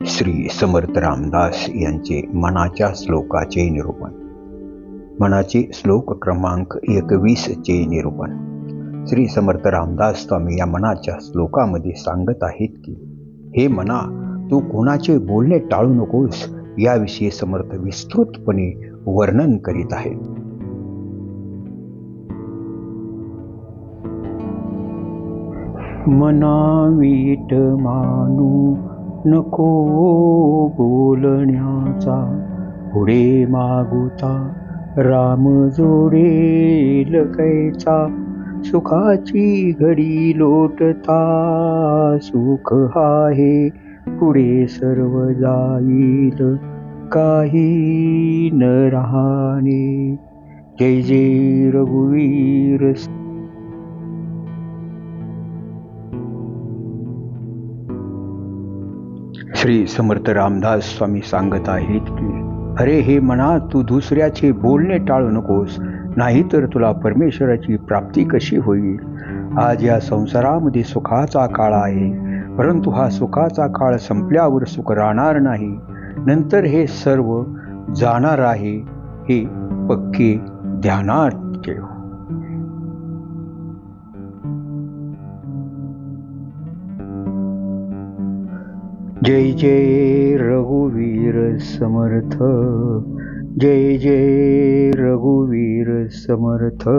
श्री समर्थ रामदास यांचे मनाच्या श्लोकाचे निरूपण. मनाचे श्लोक क्रमांक 21 चे निरूपण. श्री समर्थ रामदास स्वामी या मनाच्या श्लोकामध्ये सांगत आहेत की, हे मना, तू कोणाचे बोलणे टाळू नकोस. याविषयी समर्थ विस्तृतपणे वर्णन करीत आहेत. मना वीट मानू नको बोलण्याचा, पुढे मागुता राम जोडेल कैचा. सुखाची घडी लोटता सुख आहे, पुढे सर्व जाईल काही न राहणे. जय जय रघुवीर. श्री समर्थ रामदास स्वामी सांगत आहेत की, अरे हे मना, तू दुसऱ्याचे बोलणे टाळू नकोस, नाहीतर तुला परमेश्वराची प्राप्ती कशी होईल. आज या संसारामध्ये सुखाचा काळ आहे, परंतु हा सुखाचा काळ संपल्यावर सुख राहणार नाही. नंतर हे सर्व जाणार आहे, हे पक्के ध्यानात ठेव. जय जय रघुवीर समर्थ. जय जय रघुवीर समर्थ.